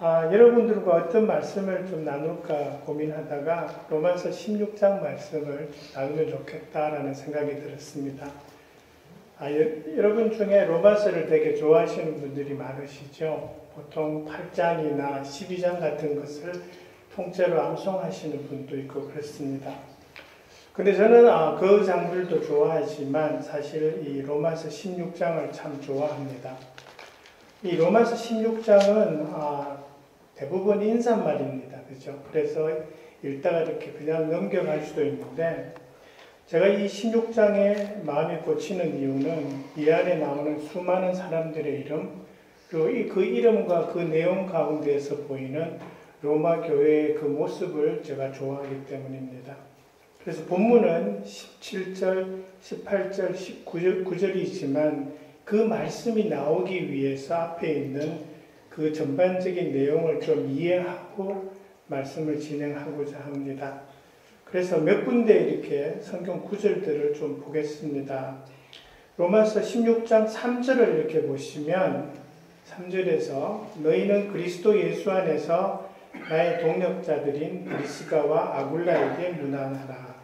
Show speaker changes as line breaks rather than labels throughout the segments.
여러분들과 어떤 말씀을 좀 나눌까 고민하다가 로마서 16장 말씀을 나누면 좋겠다라는 생각이 들었습니다. 여러분 중에 로마서를 되게 좋아하시는 분들이 많으시죠. 보통 8장이나 12장 같은 것을 통째로 암송하시는 분도 있고 그렇습니다. 근데 저는 그 장들도 좋아하지만 사실 이 로마서 16장을 참 좋아합니다. 이 로마서 16장은 대부분 인사말입니다. 그죠? 그래서 읽다가 이렇게 그냥 넘겨갈 수도 있는데, 제가 이 16장에 마음이 꽂히는 이유는 이 안에 나오는 수많은 사람들의 이름, 그리고 그 이름과 그 내용 가운데에서 보이는 로마 교회의 그 모습을 제가 좋아하기 때문입니다. 그래서 본문은 17절, 18절, 19절이지만 그 말씀이 나오기 위해서 앞에 있는 그 전반적인 내용을 좀 이해하고 말씀을 진행하고자 합니다. 그래서 몇 군데 이렇게 성경 구절들을 좀 보겠습니다. 로마서 16장 3절을 이렇게 보시면 3절에서 너희는 그리스도 예수 안에서 나의 동역자들인 브리스가와 아굴라에게 문안하라.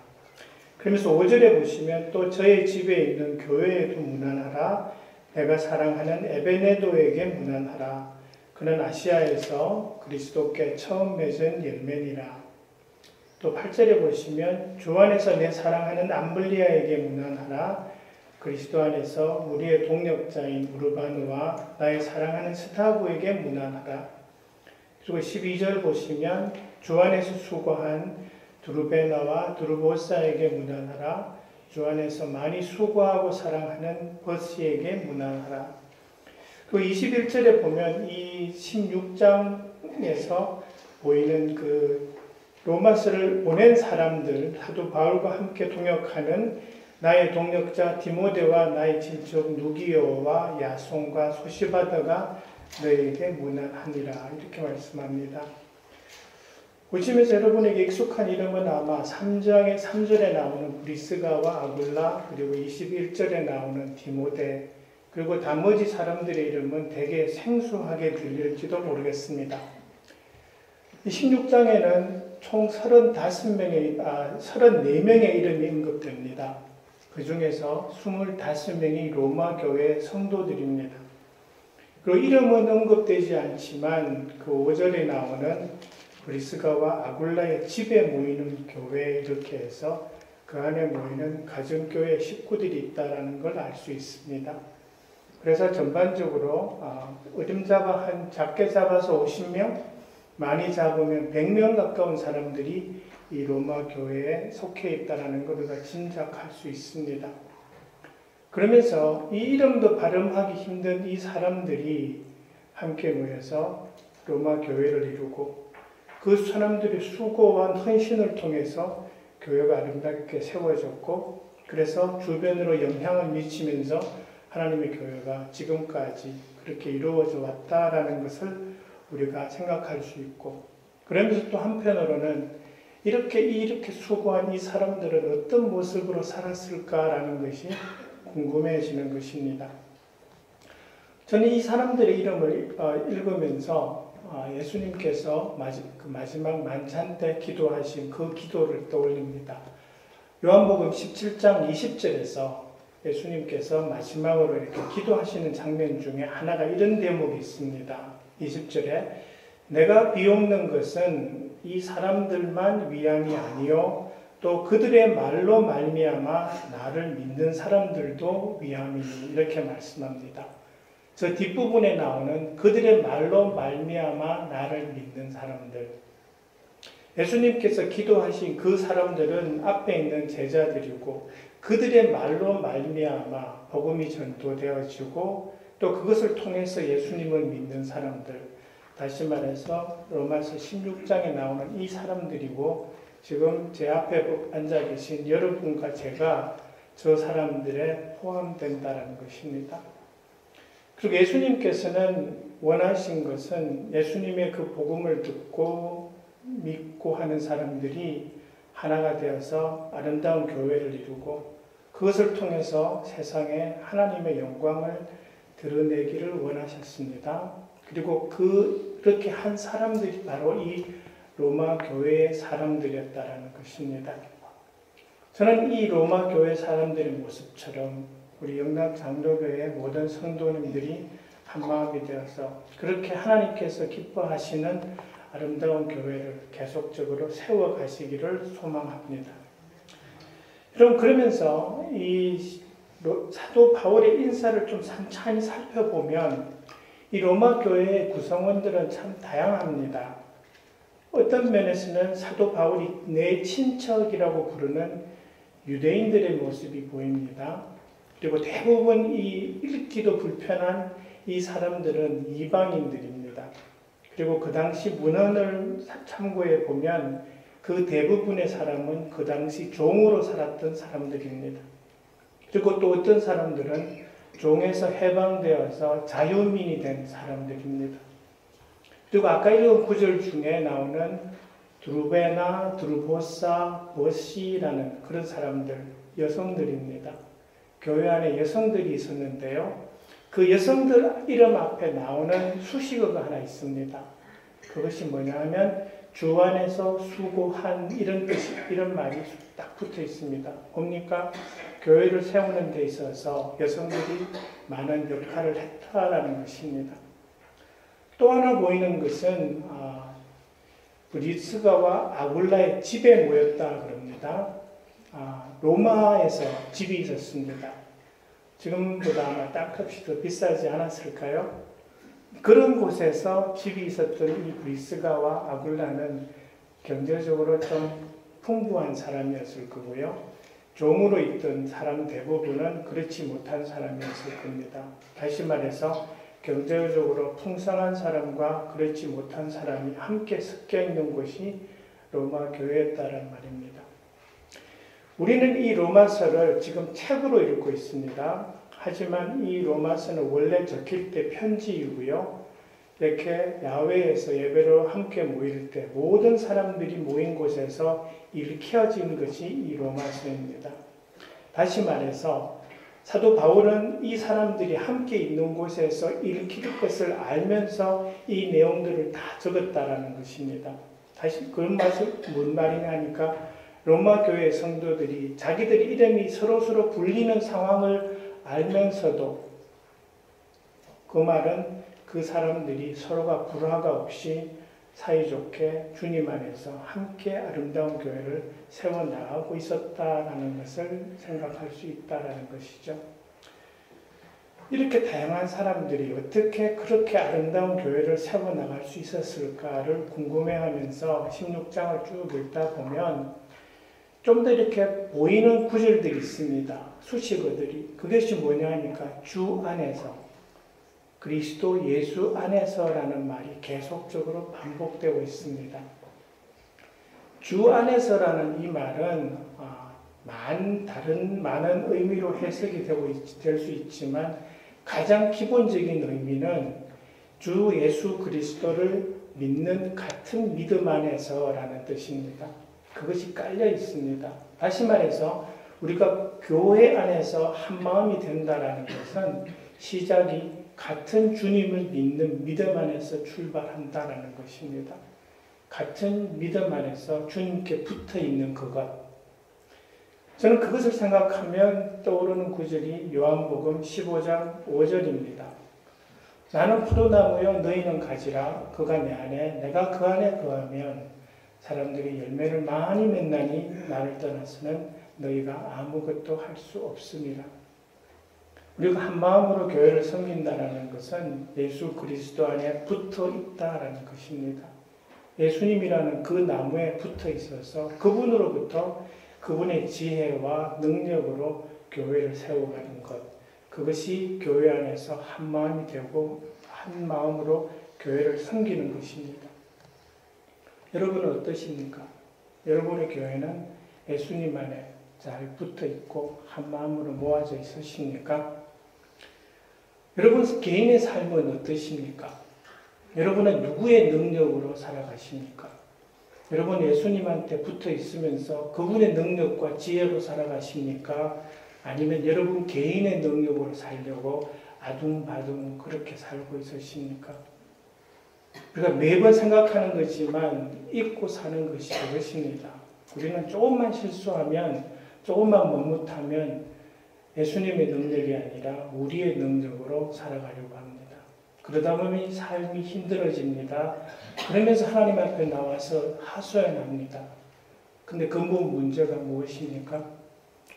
그러면서 5절에 보시면 또 저의 집에 있는 교회에도 문안하라. 내가 사랑하는 에베네도에게 문안하라. 그는 아시아에서 그리스도께 처음 맺은 열매니라. 또 8절에 보시면 주 안에서 내 사랑하는 암블리아에게 문안하라. 그리스도 안에서 우리의 동력자인 우르바누와 나의 사랑하는 스타브에게 문안하라. 그리고 12절 보시면 주 안에서 수고한 두르베나와 두르보사에게 문안하라. 주 안에서 많이 수고하고 사랑하는 버시에게 문안하라. 그 21절에 보면 이 16장에서 보이는 그 로마서를 보낸 사람들, 사도 바울과 함께 동역하는 나의 동역자 디모데와 나의 친척 누기오와 야손과 소시바더가 너에게 문안하니라. 이렇게 말씀합니다. 보시면서 여러분에게 익숙한 이름은 아마 3장의 3절에 나오는 브리스가와 아굴라, 그리고 21절에 나오는 디모데, 그리고 나머지 사람들의 이름은 되게 생소하게 들릴지도 모르겠습니다. 이 16장에는 총 34명의 이름이 언급됩니다. 그 중에서 25명이 로마 교회 성도들입니다. 그리고 이름은 언급되지 않지만 그 5절에 나오는 브리스가와 아굴라의 집에 모이는 교회, 이렇게 해서 그 안에 모이는 가정교회 식구들이 있다는 걸 알 수 있습니다. 그래서 전반적으로 작게 잡아서 50명, 많이 잡으면 100명 가까운 사람들이 이 로마 교회에 속해 있다는 걸 우리가 짐작할 수 있습니다. 그러면서 이 이름도 발음하기 힘든 이 사람들이 함께 모여서 로마 교회를 이루고 그 사람들의 수고와 헌신을 통해서 교회가 아름답게 세워졌고, 그래서 주변으로 영향을 미치면서 하나님의 교회가 지금까지 그렇게 이루어져 왔다라는 것을 우리가 생각할 수 있고, 그러면서 또 한편으로는 이렇게 수고한 이 사람들은 어떤 모습으로 살았을까라는 것이 궁금해지는 것입니다. 저는 이 사람들의 이름을 읽으면서 예수님께서 마지막 만찬 때 기도하신 그 기도를 떠올립니다. 요한복음 17장 20절에서 예수님께서 마지막으로 이렇게 기도하시는 장면 중에 하나가 이런 대목이 있습니다. 20절에 내가 비옵는 것은 이 사람들만 위함이 아니요 또 그들의 말로 말미암아 나를 믿는 사람들도 위함이니, 이렇게 말씀합니다. 저 뒷부분에 나오는 그들의 말로 말미암아 나를 믿는 사람들, 예수님께서 기도하신 그 사람들은 앞에 있는 제자들이고 그들의 말로 말미암아 복음이 전도되어지고 또 그것을 통해서 예수님을 믿는 사람들, 다시 말해서 로마서 16장에 나오는 이 사람들이고 지금 제 앞에 앉아 계신 여러분과 제가 저 사람들에 포함된다는 것입니다. 그리고 예수님께서는 원하신 것은 예수님의 그 복음을 듣고 믿고 하는 사람들이 하나가 되어서 아름다운 교회를 이루고 그것을 통해서 세상에 하나님의 영광을 드러내기를 원하셨습니다. 그리고 그 그렇게 한 사람들이 바로 이 로마 교회의 사람들이었다라는 것입니다. 저는 이 로마 교회 사람들의 모습처럼 우리 영남 장로교회 모든 성도님들이 한마음이 되어서 그렇게 하나님께서 기뻐하시는 아름다운 교회를 계속적으로 세워가시기를 소망합니다. 여러분, 그러면서 이 사도 바울의 인사를 좀 찬찬히 살펴보면 이 로마 교회의 구성원들은 참 다양합니다. 어떤 면에서는 사도 바울이 내 친척이라고 부르는 유대인들의 모습이 보입니다. 그리고 대부분 이 읽기도 불편한 이 사람들은 이방인들입니다. 그리고 그 당시 문헌을 참고해 보면 그 대부분의 사람은 그 당시 종으로 살았던 사람들입니다. 그리고 또 어떤 사람들은 종에서 해방되어서 자유민이 된 사람들입니다. 그리고 아까 읽은 구절 중에 나오는 드루베나, 드루보사, 보시라는 그런 사람들, 여성들입니다. 교회 안에 여성들이 있었는데요. 그 여성들 이름 앞에 나오는 수식어가 하나 있습니다. 그것이 뭐냐 하면 주 안에서 수고한 이런 뜻이, 이런 말이 딱 붙어 있습니다. 뭡니까? 교회를 세우는 데 있어서 여성들이 많은 역할을 했다라는 것입니다. 또 하나 보이는 것은 브리스가와 아굴라의 집에 모였다 그럽니다. 로마에서 집이 있었습니다. 지금보다 아마 땅값이 더 비싸지 않았을까요? 그런 곳에서 집이 있었던 이 브리스가와 아굴라는 경제적으로 좀 풍부한 사람이었을 거고요. 종으로 있던 사람 대부분은 그렇지 못한 사람이었을 겁니다. 다시 말해서 경제적으로 풍성한 사람과 그렇지 못한 사람이 함께 섞여 있는 곳이 로마 교회였다는 말입니다. 우리는 이 로마서를 지금 책으로 읽고 있습니다. 하지만 이 로마서는 원래 적힐 때 편지이고요. 이렇게 야외에서 예배로 함께 모일 때 모든 사람들이 모인 곳에서 읽혀진 것이 이 로마서입니다. 다시 말해서 사도 바울은 이 사람들이 함께 있는 곳에서 읽힐 것을 알면서 이 내용들을 다 적었다라는 것입니다. 다시 그런 말이 뭔 말이냐 하니까 로마 교회 성도들이 자기들 이름이 서로 불리는 상황을 알면서도 그 말은 그 사람들이 서로가 불화가 없이 사이좋게 주님 안에서 함께 아름다운 교회를 세워나가고 있었다라는 것을 생각할 수 있다라는 것이죠. 이렇게 다양한 사람들이 어떻게 그렇게 아름다운 교회를 세워나갈 수 있었을까를 궁금해하면서 16장을 쭉 읽다 보면 좀 더 이렇게 보이는 구절들이 있습니다. 수식어들이. 그것이 뭐냐 하니까 주 안에서, 그리스도 예수 안에서라는 말이 계속적으로 반복되고 있습니다. 주 안에서라는 이 말은 많은 의미로 해석이 될 수 있지만 가장 기본적인 의미는 주 예수 그리스도를 믿는 같은 믿음 안에서라는 뜻입니다. 그것이 깔려 있습니다. 다시 말해서 우리가 교회 안에서 한 마음이 된다라는 것은 시작이 같은 주님을 믿는 믿음 안에서 출발한다라는 것입니다. 같은 믿음 안에서 주님께 붙어 있는 그것. 저는 그것을 생각하면 떠오르는 구절이 요한복음 15장 5절입니다. 나는 포도나무요 너희는 가지라. 그가 내 안에 내가 그 안에 거하면 사람들이 열매를 많이 맺나니 나를 떠나서는 너희가 아무것도 할 수 없습니다. 우리가 한 마음으로 교회를 섬긴다는 것은 예수 그리스도 안에 붙어 있다라는 것입니다. 예수님이라는 그 나무에 붙어 있어서 그분으로부터 그분의 지혜와 능력으로 교회를 세워가는 것. 그것이 교회 안에서 한 마음이 되고 한 마음으로 교회를 섬기는 것입니다. 여러분은 어떠십니까? 여러분의 교회는 예수님 안에 잘 붙어 있고 한 마음으로 모아져 있으십니까? 여러분 개인의 삶은 어떠십니까? 여러분은 누구의 능력으로 살아가십니까? 여러분 예수님한테 붙어 있으면서 그분의 능력과 지혜로 살아가십니까? 아니면 여러분 개인의 능력으로 살려고 아둥바둥 그렇게 살고 있으십니까? 우리가 매번 생각하는 거지만 잊고 사는 것이 그것입니다. 우리는 조금만 실수하면, 조금만 못못하면 예수님의 능력이 아니라 우리의 능력으로 살아가려고 합니다. 그러다 보면 삶이 힘들어집니다. 그러면서 하나님 앞에 나와서 하소연합니다. 근데 근본 문제가 무엇입니까?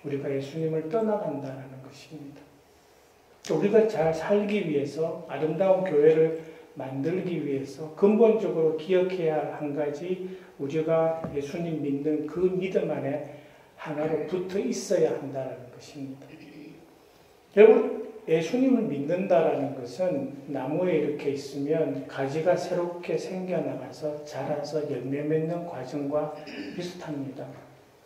우리가 예수님을 떠나간다는 것입니다. 우리가 잘 살기 위해서, 아름다운 교회를 만들기 위해서 근본적으로 기억해야 할 한 가지, 우리가 예수님 믿는 그 믿음 안에 하나로 붙어 있어야 한다는 것입니다. 여러분, 예수님을 믿는다라는 것은 나무에 이렇게 있으면 가지가 새롭게 생겨나가서 자라서 열매 맺는 과정과 비슷합니다.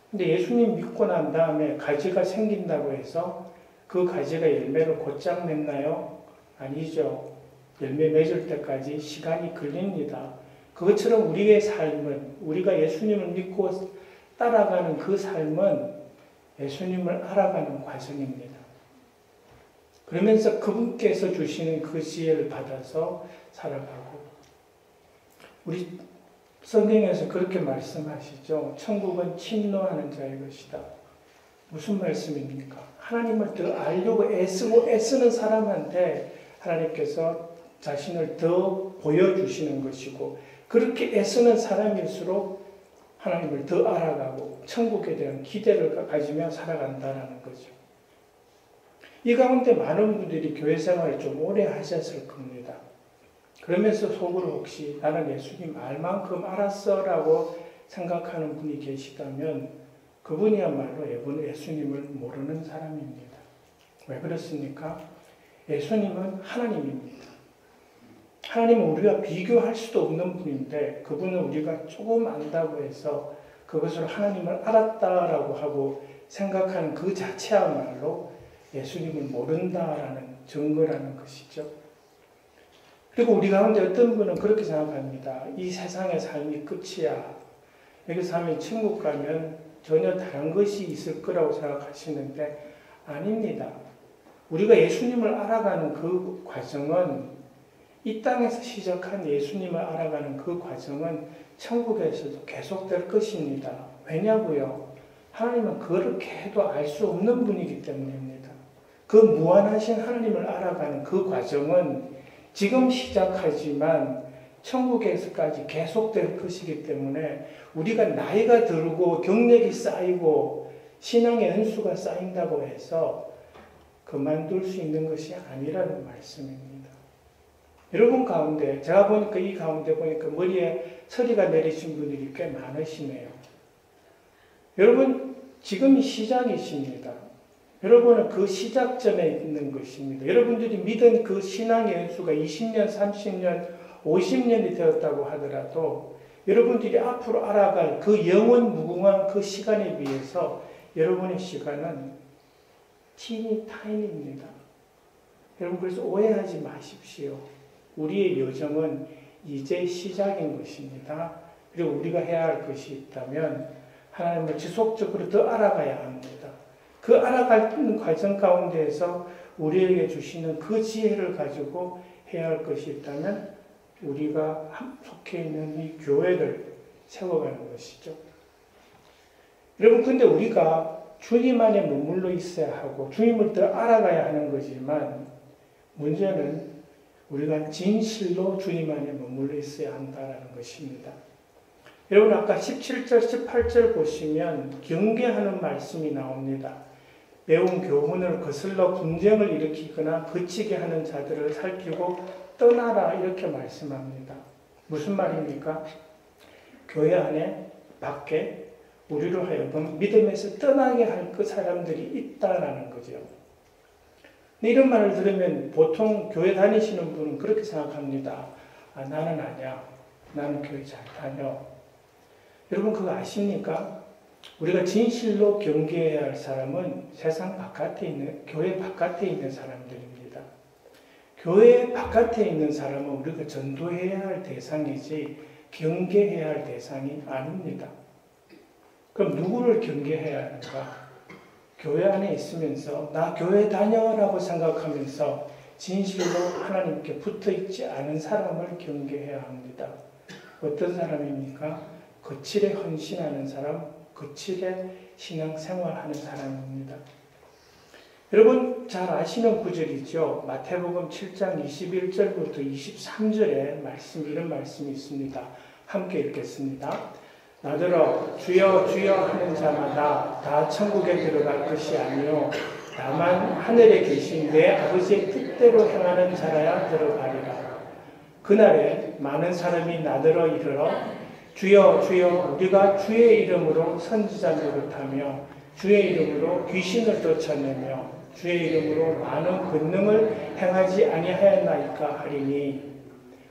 근데 예수님 믿고 난 다음에 가지가 생긴다고 해서 그 가지가 열매를 곧장 맺나요? 아니죠. 열매 맺을 때까지 시간이 걸립니다. 그것처럼 우리의 삶은, 우리가 예수님을 믿고 따라가는 그 삶은 예수님을 알아가는 과정입니다. 그러면서 그분께서 주시는 그 지혜를 받아서 살아가고, 우리 성경에서 그렇게 말씀하시죠. 천국은 침노하는 자의 것이다. 무슨 말씀입니까? 하나님을 더 알려고 애쓰는 사람한테 하나님께서 자신을 더 보여주시는 것이고, 그렇게 애쓰는 사람일수록 하나님을 더 알아가고 천국에 대한 기대를 가지며 살아간다는 거죠. 이 가운데 많은 분들이 교회 생활을 좀 오래 하셨을 겁니다. 그러면서 속으로 혹시 나는 예수님 알만큼 알았어 라고 생각하는 분이 계시다면 그분이야말로 예수님을 모르는 사람입니다. 왜 그렇습니까? 예수님은 하나님입니다. 하나님은 우리가 비교할 수도 없는 분인데, 그분은 우리가 조금 안다고 해서 그것으로 하나님을 알았다라고 하고 생각하는 그 자체야말로 예수님을 모른다라는 증거라는 것이죠. 그리고 우리 가운데 어떤 분은 그렇게 생각합니다. 이 세상의 삶이 끝이야. 여기서 하면 천국 가면 전혀 다른 것이 있을 거라고 생각하시는데 아닙니다. 우리가 예수님을 알아가는 그 과정은, 이 땅에서 시작한 예수님을 알아가는 그 과정은 천국에서도 계속될 것입니다. 왜냐고요? 하나님은 그렇게 해도 알 수 없는 분이기 때문입니다. 그 무한하신 하나님을 알아가는 그 과정은 지금 시작하지만 천국에서까지 계속될 것이기 때문에 우리가 나이가 들고 경력이 쌓이고 신앙의 연수가 쌓인다고 해서 그만둘 수 있는 것이 아니라는 말씀입니다. 여러분 가운데, 제가 보니까 이 가운데 보니까 머리에 서리가 내리신 분들이 꽤 많으시네요. 여러분, 지금이 시작이십니다. 여러분은 그 시작점에 있는 것입니다. 여러분들이 믿은 그 신앙의 연수가 20년, 30년, 50년이 되었다고 하더라도 여러분들이 앞으로 알아갈 그 영원 무궁한 그 시간에 비해서 여러분의 시간은 티니 타임입니다. 여러분, 그래서 오해하지 마십시오. 우리의 여정은 이제 시작인 것입니다. 그리고 우리가 해야 할 것이 있다면 하나님을 지속적으로 더 알아가야 합니다. 그 알아가는 과정 가운데에서 우리에게 주시는 그 지혜를 가지고 해야 할 것이 있다면 우리가 속해 있는 이 교회를 세워가는 것이죠. 여러분, 근데 우리가 주님 안에 머물러 있어야 하고 주님을 더 알아가야 하는 거지만 문제는 우리가 진실로 주님 안에 머물러 있어야 한다는 것입니다. 여러분, 아까 17절, 18절 보시면 경계하는 말씀이 나옵니다. 배운 교훈을 거슬러 분쟁을 일으키거나 거치게 하는 자들을 살피고 떠나라, 이렇게 말씀합니다. 무슨 말입니까? 교회 안에, 밖에 우리로 하여금 믿음에서 떠나게 할 그 사람들이 있다라는 거죠. 이런 말을 들으면 보통 교회 다니시는 분은 그렇게 생각합니다. 나는 아니야. 나는 교회 잘 다녀. 여러분, 그거 아십니까? 우리가 진실로 경계해야 할 사람은 세상 바깥에 있는, 교회 바깥에 있는 사람들입니다. 교회 바깥에 있는 사람은 우리가 전도해야 할 대상이지 경계해야 할 대상이 아닙니다. 그럼 누구를 경계해야 하는가? 교회 안에 있으면서 나 교회 다녀라고 생각하면서 진실로 하나님께 붙어있지 않은 사람을 경계해야 합니다. 어떤 사람입니까? 거칠에 헌신하는 사람, 거칠에 신앙생활하는 사람입니다. 여러분 잘 아시는 구절이죠. 마태복음 7장 21절부터 23절에 이런 말씀이 있습니다. 함께 읽겠습니다. 나더러 주여 주여 하는 자마다 다 천국에 들어갈 것이 아니요 다만 하늘에 계신 내 아버지의 뜻대로 행하는 자라야 들어가리라. 그날에 많은 사람이 나더러 이르러 주여 주여 우리가 주의 이름으로 선지자 노릇하며 주의 이름으로 귀신을 쫓아내며 주의 이름으로 많은 권능을 행하지 아니하였나이까 하리니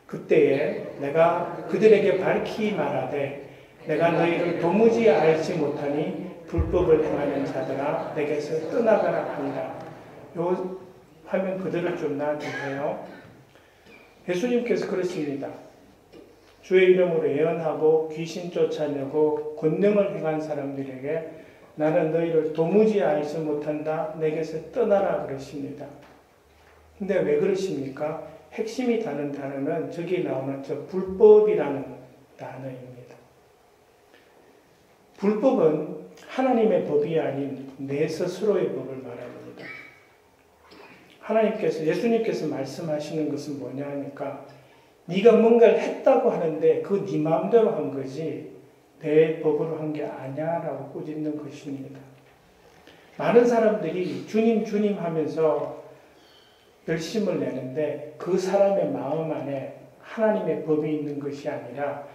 그때에 내가 그들에게 밝히 말하되 내가 너희를 도무지 알지 못하니 불법을 행하는 자들아 내게서 떠나가라 하니라. 요 화면 그대로 좀 놔주세요. 예수님께서 그러십니다. 주의 이름으로 예언하고 귀신 쫓아내고 권능을 행한 사람들에게 나는 너희를 도무지 알지 못한다. 내게서 떠나라 그러십니다. 근데 왜 그러십니까? 핵심이 다는 단어는 저기 나오는 저 불법이라는 단어입니다. 불법은 하나님의 법이 아닌 내 스스로의 법을 말합니다. 예수님께서 말씀하시는 것은 뭐냐 하니까 네가 뭔가를 했다고 하는데 그 네 마음대로 한 거지 내 법으로 한 게 아니야 라고 꾸짖는 것입니다. 많은 사람들이 주님 주님 하면서 열심을 내는데 그 사람의 마음 안에 하나님의 법이 있는 것이 아니라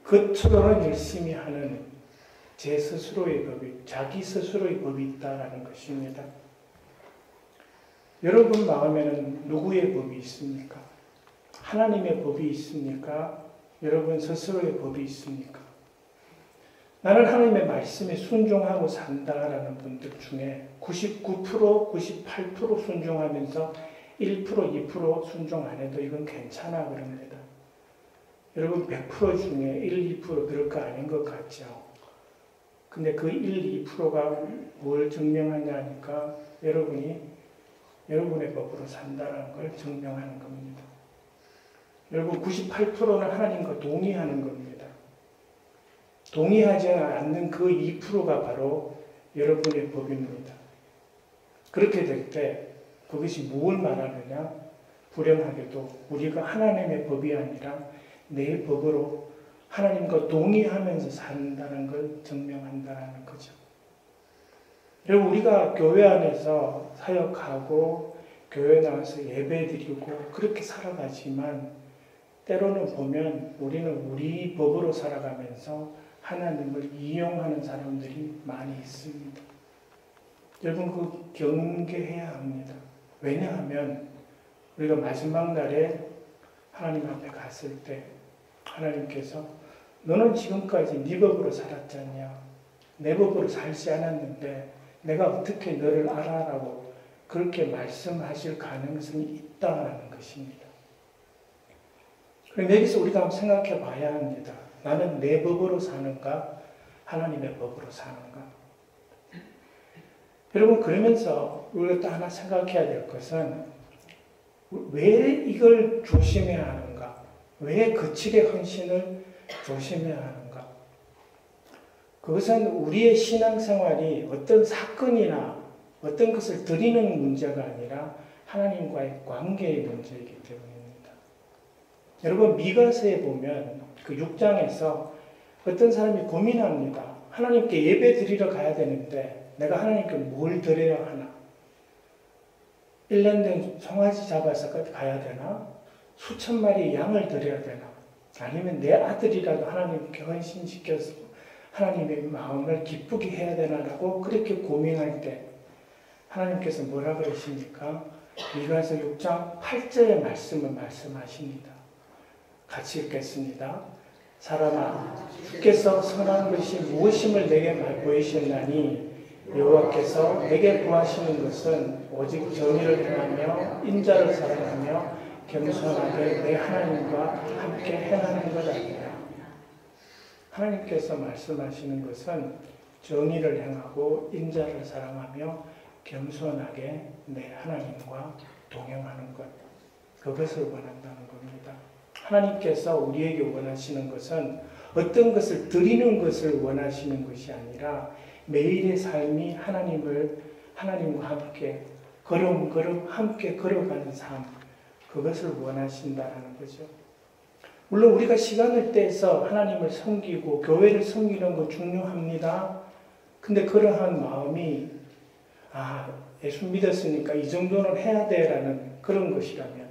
겉으로는 열심히 하는 제 스스로의 법이, 자기 스스로의 법이 있다라는 것입니다. 여러분 마음에는 누구의 법이 있습니까? 하나님의 법이 있습니까? 여러분 스스로의 법이 있습니까? 나는 하나님의 말씀에 순종하고 산다라는 분들 중에 99%, 98% 순종하면서 1%, 2% 순종 안 해도 이건 괜찮아 그럽니다. 여러분 100% 중에 1, 2% 그럴 거 아닌 것 같죠? 근데 그 1, 2%가 뭘 증명하냐 하니까 여러분이 여러분의 법으로 산다는 걸 증명하는 겁니다. 여러분 98%는 하나님과 동의하는 겁니다. 동의하지 않는 그 2%가 바로 여러분의 법입니다. 그렇게 될 때 그것이 무엇을 말하느냐? 불행하게도 우리가 하나님의 법이 아니라 내 법으로 하나님과 동의하면서 산다는 걸 증명한다는 거죠. 여러분 우리가 교회 안에서 사역하고 교회 나와서 예배드리고 그렇게 살아가지만 때로는 보면 우리는 우리 법으로 살아가면서 하나님을 이용하는 사람들이 많이 있습니다. 여러분 그 경계해야 합니다. 왜냐하면 우리가 마지막 날에 하나님 앞에 갔을 때 하나님께서 너는 지금까지 네 법으로 살았잖냐. 내 법으로 살지 않았는데 내가 어떻게 너를 알아라고 그렇게 말씀하실 가능성이 있다는 것입니다. 그럼 여기서 우리가 한번 생각해 봐야 합니다. 나는 내 법으로 사는가? 하나님의 법으로 사는가? 여러분 그러면서 우리가 또 하나 생각해야 될 것은 왜 이걸 조심해야 하는가? 왜 거칠의 헌신을 조심해야 하는가? 그것은 우리의 신앙생활이 어떤 사건이나 어떤 것을 드리는 문제가 아니라 하나님과의 관계의 문제이기 때문입니다. 여러분 미가서에 보면 그 6장에서 어떤 사람이 고민합니다. 하나님께 예배 드리러 가야 되는데 내가 하나님께 뭘 드려야 하나? 1년 된 송아지 잡아서 가야 되나? 수천 마리 양을 드려야 되나? 아니면 내 아들이라도 하나님께 헌신시켜서 하나님의 마음을 기쁘게 해야 되나라고 그렇게 고민할 때 하나님께서 뭐라 그러십니까? 미가서 6장 8절의 말씀을 말씀하십니다. 같이 읽겠습니다. 사람아 주께서 선한 것이 무엇임을 내게 보이셨나니 여호와께서 내게 구하시는 것은 오직 정의를 행하며 인자를 사랑하며 겸손하게 내 하나님과 함께 행하는 것 아니라. 하나님께서 말씀하시는 것은 정의를 행하고 인자를 사랑하며 겸손하게 내 하나님과 동행하는 것, 그것을 원한다는 겁니다. 하나님께서 우리에게 원하시는 것은 어떤 것을 드리는 것을 원하시는 것이 아니라 매일의 삶이 하나님과 함께 걸음걸음 함께 걸어가는 삶, 그것을 원하신다는 거죠. 물론 우리가 시간을 떼서 하나님을 섬기고 교회를 섬기는 거 중요합니다. 근데 그러한 마음이 예수 믿었으니까 이 정도는 해야 돼라는 그런 것이라면,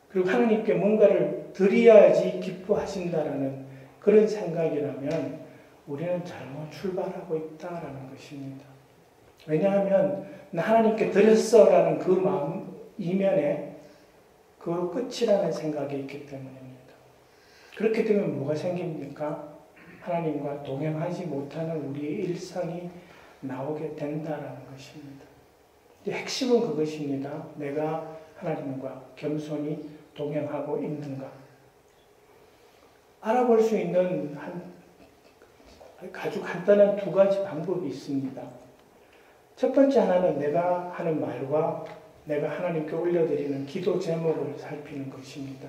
그리고 하나님께 뭔가를 드려야지 기뻐하신다라는 그런 생각이라면 우리는 잘못 출발하고 있다라는 것입니다. 왜냐하면 나 하나님께 드렸어라는 그 마음 이면에 그거 끝이라는 생각이 있기 때문입니다. 그렇게 되면 뭐가 생깁니까? 하나님과 동행하지 못하는 우리의 일상이 나오게 된다라는 것입니다. 핵심은 그것입니다. 내가 하나님과 겸손히 동행하고 있는가? 알아볼 수 있는 아주 간단한 두 가지 방법이 있습니다. 첫 번째 하나는 내가 하는 말과 내가 하나님께 올려드리는 기도 제목을 살피는 것입니다.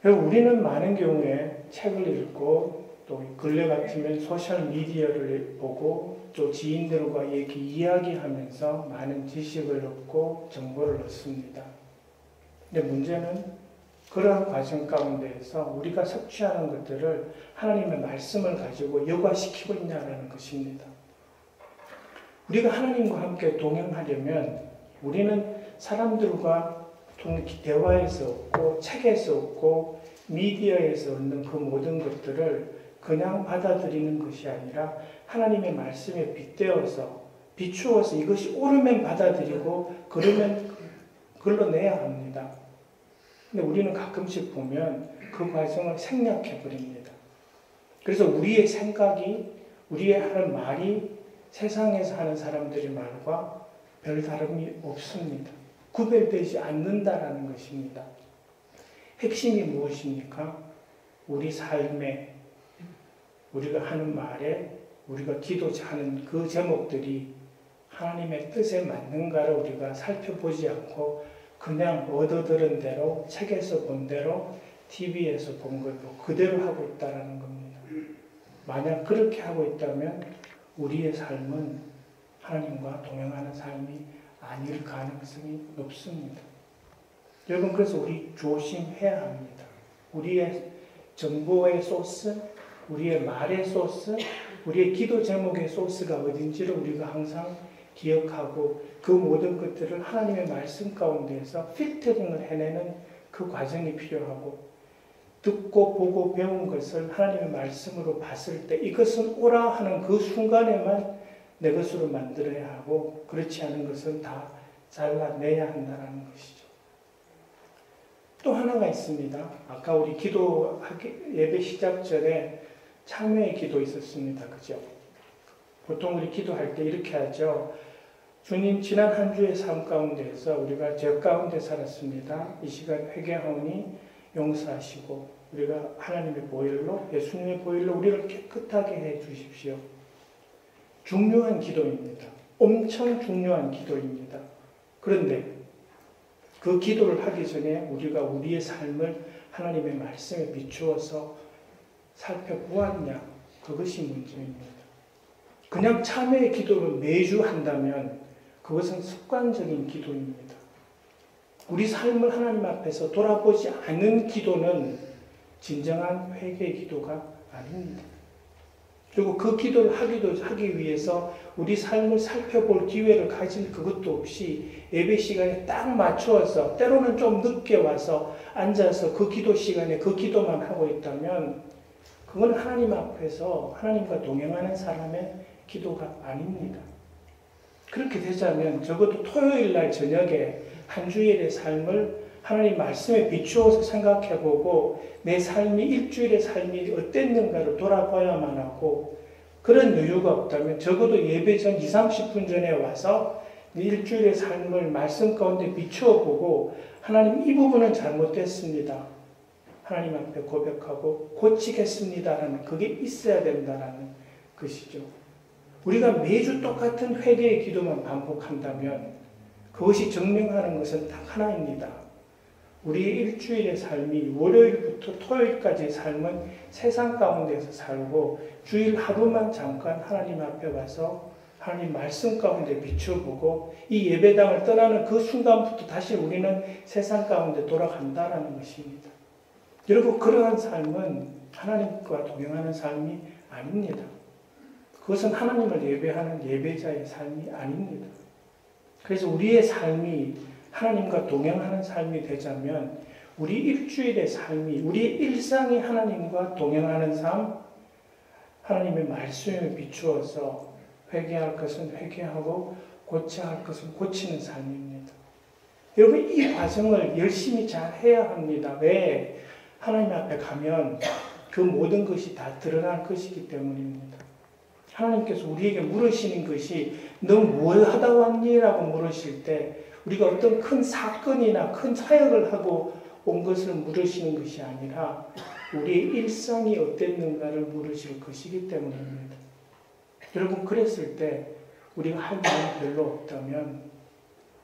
우리는 많은 경우에 책을 읽고 또 근래 같으면 소셜미디어를 보고 또 지인들과 이야기하면서 많은 지식을 얻고 정보를 얻습니다. 근데 문제는 그러한 과정 가운데에서 우리가 섭취하는 것들을 하나님의 말씀을 가지고 여과시키고 있냐라는 것입니다. 우리가 하나님과 함께 동행하려면 우리는 사람들과 대화에서 얻고 책에서 얻고 미디어에서 얻는 그 모든 것들을 그냥 받아들이는 것이 아니라 하나님의 말씀에 비추어서 이것이 옳으면 받아들이고 그러면 걸러내야 합니다. 근데 우리는 가끔씩 보면 그 과정을 생략해버립니다. 그래서 우리의 생각이, 우리의 하는 말이 세상에서 하는 사람들의 말과 별 다름이 없습니다. 구별되지 않는다라는 것입니다. 핵심이 무엇입니까? 우리 삶에, 우리가 하는 말에, 우리가 기도하는 그 제목들이 하나님의 뜻에 맞는가를 우리가 살펴보지 않고 그냥 얻어들은 대로, 책에서 본 대로, TV에서 본 걸로 그대로 하고 있다는 겁니다. 만약 그렇게 하고 있다면 우리의 삶은 하나님과 동행하는 삶이 아닐 가능성이 높습니다. 여러분, 그래서 우리 조심해야 합니다. 우리의 정보의 소스, 우리의 말의 소스, 우리의 기도 제목의 소스가 어딘지를 우리가 항상 기억하고 그 모든 것들을 하나님의 말씀 가운데에서 필터링을 해내는 그 과정이 필요하고, 듣고 보고 배운 것을 하나님의 말씀으로 봤을 때 이것은 옳아 하는 그 순간에만 내 것으로 만들어야 하고, 그렇지 않은 것은 다 잘라내야 한다는 것이죠. 또 하나가 있습니다. 아까 우리 예배 시작 전에 참회의 기도 있었습니다. 그죠? 보통 우리 기도할 때 이렇게 하죠. 주님, 지난 한 주의 삶 가운데에서 우리가 죄 가운데 살았습니다. 이 시간 회개하오니 용서하시고 우리가 하나님의 보혈로, 예수님의 보혈로 우리를 깨끗하게 해 주십시오. 중요한 기도입니다. 엄청 중요한 기도입니다. 그런데 그 기도를 하기 전에 우리가 우리의 삶을 하나님의 말씀에 비추어서 살펴보았냐? 그것이 문제입니다. 그냥 참회의 기도를 매주 한다면 그것은 습관적인 기도입니다. 우리 삶을 하나님 앞에서 돌아보지 않는 기도는 진정한 회개의 기도가 아닙니다. 그리고 그 기도를 하기 위해서 우리 삶을 살펴볼 기회를 가질 그것도 없이 예배 시간에 딱 맞추어서 때로는 좀 늦게 와서 앉아서 그 기도 시간에 그 기도만 하고 있다면 그건 하나님 앞에서 하나님과 동행하는 사람의 기도가 아닙니다. 그렇게 되자면 적어도 토요일 날 저녁에 한 주일의 삶을 하나님 말씀에 비추어서 생각해보고 내 삶이 일주일의 삶이 어땠는가를 돌아봐야만 하고, 그런 여유가 없다면 적어도 예배 전 20, 30분 전에 와서 일주일의 삶을 말씀 가운데 비추어보고 하나님 이 부분은 잘못됐습니다. 하나님 앞에 고백하고 고치겠습니다라는 그게 있어야 된다는 것이죠. 우리가 매주 똑같은 회개의 기도만 반복한다면 그것이 증명하는 것은 딱 하나입니다. 우리의 일주일의 삶이 월요일부터 토요일까지의 삶은 세상 가운데서 살고 주일 하루만 잠깐 하나님 앞에 와서 하나님 말씀 가운데 비춰보고 이 예배당을 떠나는 그 순간부터 다시 우리는 세상 가운데 돌아간다라는 것입니다. 여러분, 그러한 삶은 하나님과 동행하는 삶이 아닙니다. 그것은 하나님을 예배하는 예배자의 삶이 아닙니다. 그래서 우리의 삶이 하나님과 동행하는 삶이 되자면 우리 일주일의 삶이, 우리 일상이 하나님과 동행하는 삶, 하나님의 말씀에 비추어서 회개할 것은 회개하고 고쳐야 할 것은 고치는 삶입니다. 여러분, 이 과정을 열심히 잘 해야 합니다. 왜? 하나님 앞에 가면 그 모든 것이 다 드러날 것이기 때문입니다. 하나님께서 우리에게 물으시는 것이 너 뭘 하다 왔니? 라고 물으실 때 우리가 어떤 큰 사건이나 큰 사역을 하고 온 것을 물으시는 것이 아니라 우리의 일상이 어땠는가를 물으실 것이기 때문입니다. 여러분, 그랬을 때 우리가 할 말이 별로 없다면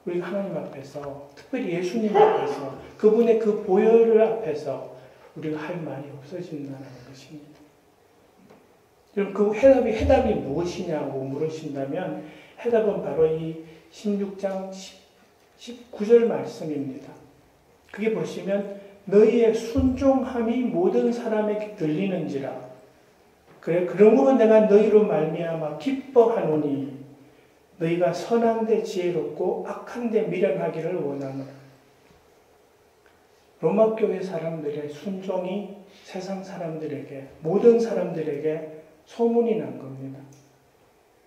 우리가 하나님 앞에서, 특별히 예수님 앞에서, 그분의 그 보혈을 앞에서 우리가 할 말이 없어진다는 것입니다. 여러분, 그 해답이 무엇이냐고 물으신다면 해답은 바로 이 16장 19절 말씀입니다. 그게 보시면 너희의 순종함이 모든 사람에게 들리는지라. 그래, 그러므로 내가 너희로 말미암아 기뻐하노니 너희가 선한데 지혜롭고 악한데 미련하기를 원하노라. 로마 교회 사람들의 순종이 세상 사람들에게, 모든 사람들에게 소문이 난 겁니다.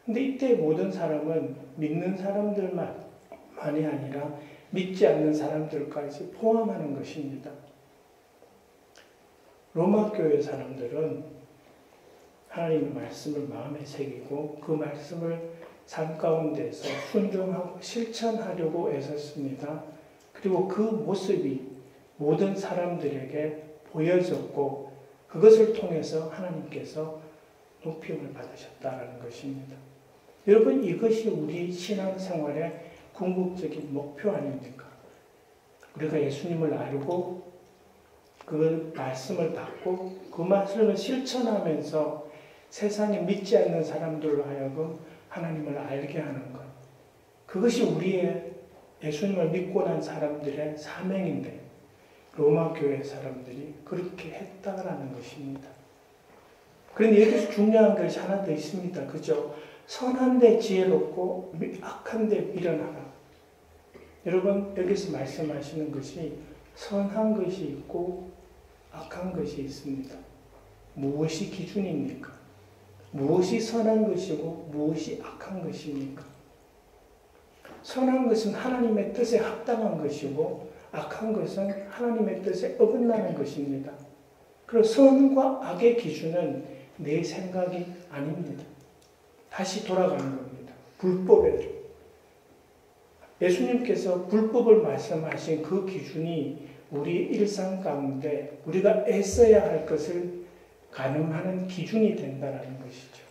근데 이때 모든 사람은 믿는 사람들만이 아니라 믿지 않는 사람들까지 포함하는 것입니다. 로마 교회 사람들은 하나님의 말씀을 마음에 새기고 그 말씀을 삶 가운데서 순종하고 실천하려고 애썼습니다. 그리고 그 모습이 모든 사람들에게 보여졌고 그것을 통해서 하나님께서 높임을 받으셨다는 것입니다. 여러분, 이것이 우리 신앙생활의 궁극적인 목표 아닙니까? 우리가 예수님을 알고 그 말씀을 받고 그 말씀을 실천하면서 세상에 믿지 않는 사람들로 하여금 하나님을 알게 하는 것. 그것이 우리의 예수님을 믿고 난 사람들의 사명인데 로마 교회 사람들이 그렇게 했다라는 것입니다. 그런데 여기서 중요한 것이 하나 더 있습니다. 그죠? 선한데 지혜롭고 악한데 미련하라. 여러분, 여기서 말씀하시는 것이 선한 것이 있고 악한 것이 있습니다. 무엇이 기준입니까? 무엇이 선한 것이고 무엇이 악한 것입니까? 선한 것은 하나님의 뜻에 합당한 것이고 악한 것은 하나님의 뜻에 어긋나는 것입니다. 그리고 선과 악의 기준은 내 생각이 아닙니다. 다시 돌아가는 겁니다. 불법에. 예수님께서 불법을 말씀하신 그 기준이 우리 일상 가운데 우리가 애써야 할 것을 가늠하는 기준이 된다는 것이죠.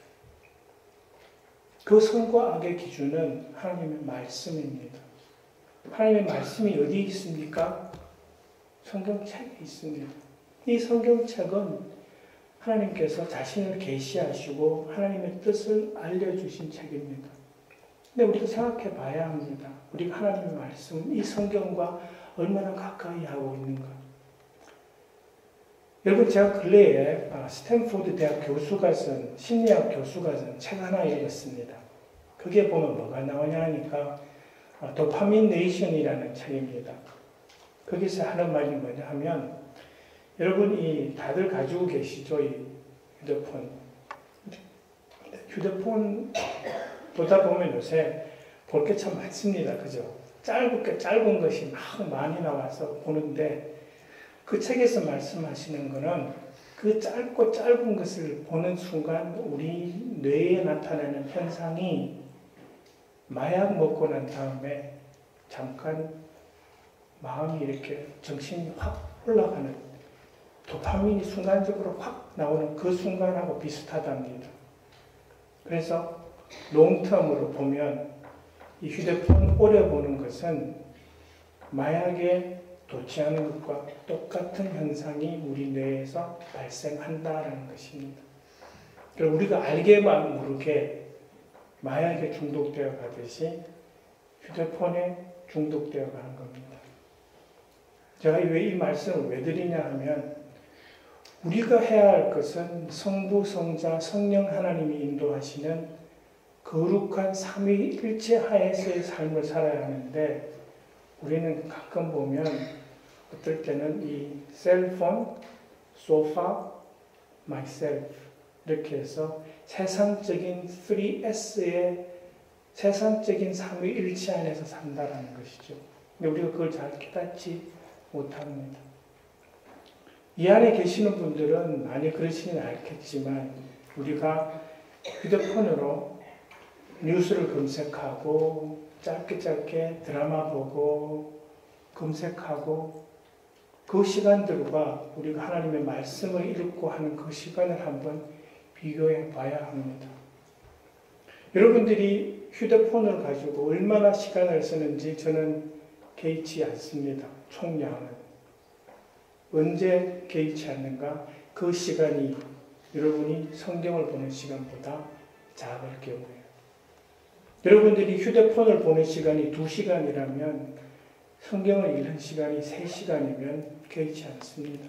그 선과 악의 기준은 하나님의 말씀입니다. 하나님의 말씀이 어디 있습니까? 성경책에 있습니다. 이 성경책은 하나님께서 자신을 계시하시고 하나님의 뜻을 알려주신 책입니다. 근데 우리가 생각해 봐야 합니다. 우리가 하나님의 말씀, 이 성경과 얼마나 가까이 하고 있는가. 여러분, 제가 근래에 스탠포드 대학 교수가 쓴, 심리학 교수가 쓴 책 하나 읽었습니다. 그게 보면 뭐가 나오냐 하니까 도파민 네이션이라는 책입니다. 거기서 하는 말이 뭐냐 하면 여러분이 다들 가지고 계시죠? 이 휴대폰. 휴대폰 보다 보면 요새 볼 게 참 많습니다. 그죠? 짧은 것이 막 많이 나와서 보는데 그 책에서 말씀하시는 거는 그 짧은 것을 보는 순간 우리 뇌에 나타나는 현상이 마약 먹고 난 다음에 잠깐 마음이 이렇게 정신이 확 올라가는 도파민이 순간적으로 확 나오는 그 순간하고 비슷하답니다. 그래서 롱텀으로 보면 이 휴대폰 오래 보는 것은 마약에 도취하는 것과 똑같은 현상이 우리 뇌에서 발생한다는 것입니다. 그리고 우리가 알게만 모르게 마약에 중독되어 가듯이 휴대폰에 중독되어 가는 겁니다. 제가 왜 이 말씀을 왜 드리냐 하면 우리가 해야 할 것은 성부, 성자, 성령 하나님이 인도하시는 거룩한 삼위일체 하에서의 삶을 살아야 하는데 우리는 가끔 보면 어떨 때는 이 셀폰, 소파, myself 이렇게 해서 세상적인 3S의 세상적인 삼위일체 안에서 산다라는 것이죠. 근데 우리가 그걸 잘 깨닫지 못합니다. 이 안에 계시는 분들은 많이 그러시진 않겠지만 우리가 휴대폰으로 뉴스를 검색하고 짧게 드라마 보고 검색하고 그 시간들과 우리가 하나님의 말씀을 읽고 하는 그 시간을 한번 비교해 봐야 합니다. 여러분들이 휴대폰을 가지고 얼마나 시간을 쓰는지 저는 개의치 않습니다. 총량은. 언제 개의치 않는가? 그 시간이 여러분이 성경을 보는 시간보다 작을 경우에요. 여러분들이 휴대폰을 보는 시간이 2시간이라면 성경을 읽는 시간이 3시간이면 개의치 않습니다.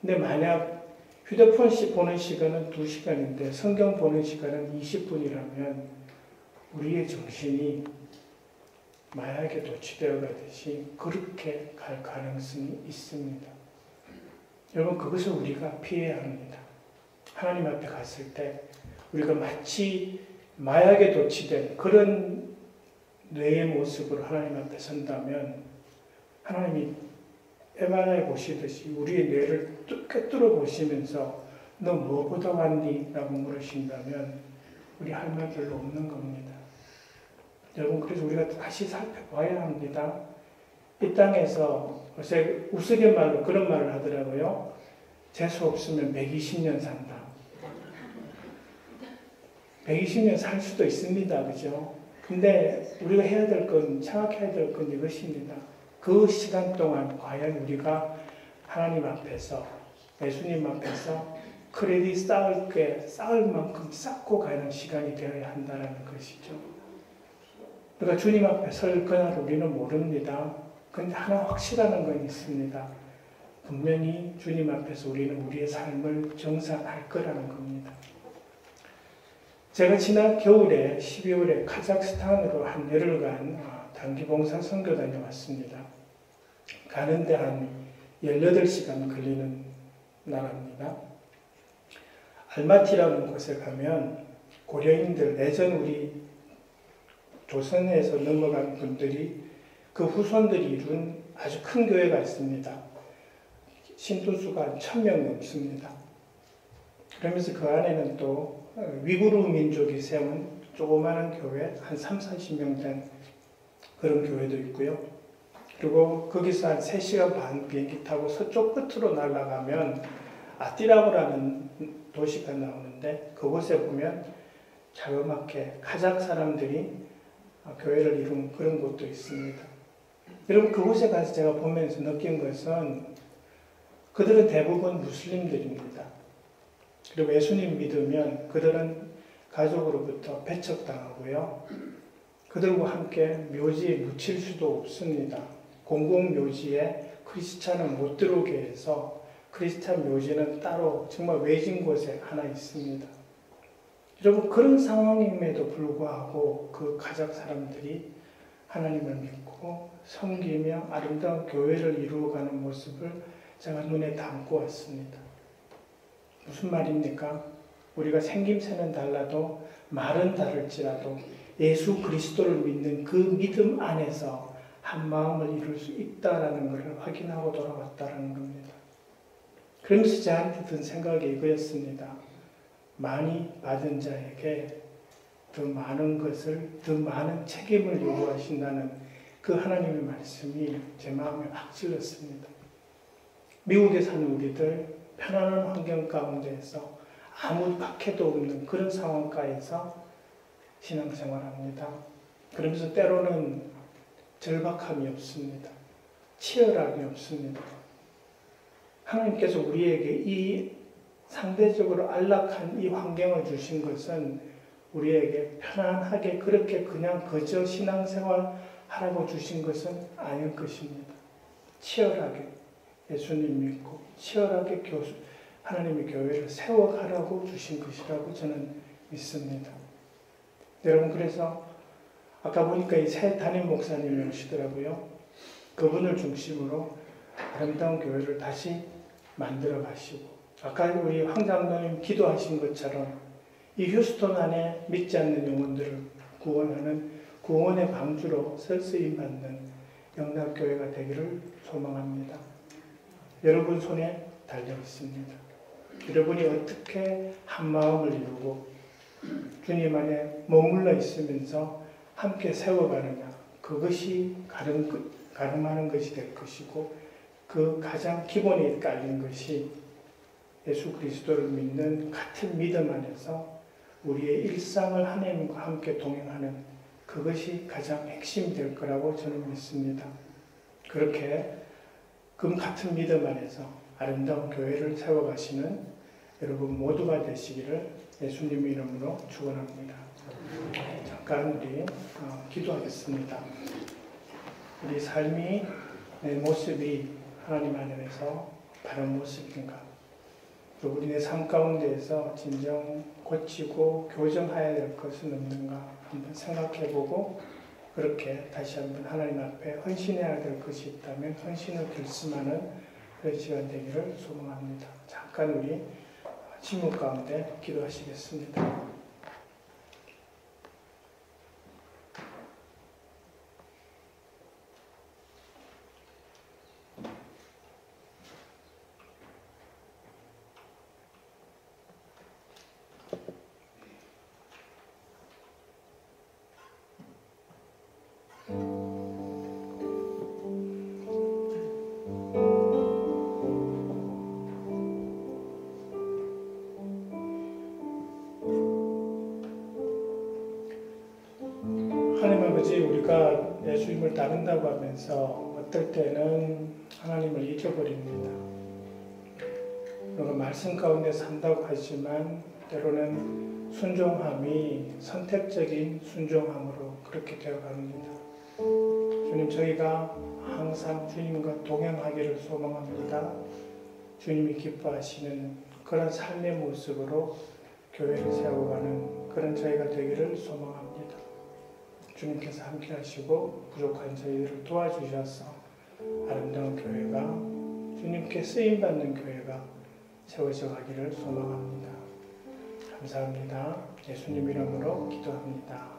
근데 만약 휴대폰 보는 시간은 2시간인데 성경 보는 시간은 20분이라면 우리의 정신이 마약에 도취되어 가듯이 그렇게 갈 가능성이 있습니다. 여러분 그것을 우리가 피해야 합니다. 하나님 앞에 갔을 때 우리가 마치 마약에 도취된 그런 뇌의 모습으로 하나님 앞에 선다면 하나님이 MRI 보시듯이 우리의 뇌를 꿰뚫어 보시면서 너 뭐보다 왔니? 라고 물으신다면 우리 할 말 별로 없는 겁니다. 여러분 그래서 우리가 다시 살펴봐야 합니다. 이 땅에서 요새 우스갯말로 그런 말을 하더라고요. 재수 없으면 120년 산다. 120년 살 수도 있습니다. 그죠? 근데 우리가 해야 될 건, 생각해야 될 건 이것입니다. 그 시간 동안 과연 우리가 하나님 앞에서, 예수님 앞에서 크레딧 쌓을 만큼 쌓고 가는 시간이 되어야 한다는 것이죠. 그러니까 주님 앞에 설 그날 우리는 모릅니다. 근데 하나 확실한 건 있습니다. 분명히 주님 앞에서 우리는 우리의 삶을 정산할 거라는 겁니다. 제가 지난 겨울에 12월에 카자흐스탄으로 한 열흘간 단기 봉사 선교 다녀왔습니다. 가는데 한 18시간 걸리는 나라입니다. 알마티라는 곳에 가면 고려인들, 예전 우리 조선에서 넘어간 분들이 그 후손들이 이룬 아주 큰 교회가 있습니다. 신도수가 1000명 넘습니다. 그러면서 그 안에는 또 위구르 민족이 세운 조그마한 교회 한 30-40명 된 그런 교회도 있고요. 그리고 거기서 한 3시간 반 비행기 타고 서쪽 끝으로 날아가면 아띠라고라는 도시가 나오는데 그곳에 보면 자그맣게 카자흐 사람들이 교회를 이룬 그런 곳도 있습니다. 여러분 그곳에 가서 제가 보면서 느낀 것은 그들은 대부분 무슬림들입니다. 그리고 예수님 믿으면 그들은 가족으로부터 배척당하고요. 그들과 함께 묘지에 묻힐 수도 없습니다. 공공묘지에 크리스찬을 못 들어오게 해서 크리스찬 묘지는 따로 정말 외진 곳에 하나 있습니다. 여러분 그런 상황임에도 불구하고 그 카자흐 사람들이 하나님을 믿고 섬기며 아름다운 교회를 이루어가는 모습을 제가 눈에 담고 왔습니다. 무슨 말입니까? 우리가 생김새는 달라도 말은 다를지라도 예수 그리스도를 믿는 그 믿음 안에서 한 마음을 이룰 수 있다라는 것을 확인하고 돌아왔다는 겁니다. 그러면서 저한테 든 생각이 이거였습니다. 많이 받은 자에게 더 많은 것을, 더 많은 책임을 요구하신다는 그 하나님의 말씀이 제 마음에 확 찔렀습니다. 미국에 사는 우리들 편안한 환경 가운데에서 아무 박해도 없는 그런 상황가에서 신앙생활합니다. 그러면서 때로는 절박함이 없습니다. 치열함이 없습니다. 하나님께서 우리에게 이 상대적으로 안락한 이 환경을 주신 것은 우리에게 편안하게 그렇게 그냥 그저 신앙생활 하라고 주신 것은 아닐 것입니다. 치열하게 예수님 믿고 치열하게 하나님의 교회를 세워가라고 주신 것이라고 저는 믿습니다. 여러분, 그래서 아까 보니까 이 새 담임 목사님이 오시더라고요. 그분을 중심으로 아름다운 교회를 다시 만들어 가시고, 아까 우리 황 장로님 기도하신 것처럼 이 휴스턴 안에 믿지 않는 영혼들을 구원하는 구원의 방주로 쓰임 받는 영락교회가 되기를 소망합니다. 여러분 손에 달려 있습니다. 여러분이 어떻게 한 마음을 이루고 주님 안에 머물러 있으면서 함께 세워가느냐, 그것이 가름하는 것이 될 것이고, 그 가장 기본에 깔린 것이 예수 그리스도를 믿는 같은 믿음 안에서 우리의 일상을 하나님과 함께 동행하는 그것이 가장 핵심이 될 거라고 저는 믿습니다. 그렇게 그 같은 믿음 안에서 아름다운 교회를 세워가시는 여러분 모두가 되시기를 예수님 이름으로 축원합니다. 잠깐 우리 기도하겠습니다. 우리 삶이 내 모습이 하나님 안에서 바른 모습인가? 또 우리 내 삶 가운데에서 진정 고치고 교정해야 될 것은 없는가 한번 생각해보고, 그렇게 다시 한번 하나님 앞에 헌신해야 될 것이 있다면 헌신을 결심하는 그런 시간 되기를 소망합니다. 잠깐 우리 침묵 가운데 기도하시겠습니다. 하나님 아버지, 우리가 예수님을 따른다고 하면서 어떨 때는 하나님을 잊어버립니다. 우리가 말씀 가운데 산다고 하지만 때로는 순종함이 선택적인 순종함으로 그렇게 되어갑니다. 주님, 저희가 항상 주님과 동행하기를 소망합니다. 주님이 기뻐하시는 그런 삶의 모습으로 교회를 세워가는 그런 저희가 되기를 소망합니다. 주님께서 함께 하시고 부족한 저희들을 도와주셔서 아름다운 교회가, 주님께 쓰임받는 교회가 세워져 가기를 소망합니다. 감사합니다. 예수님 이름으로 기도합니다.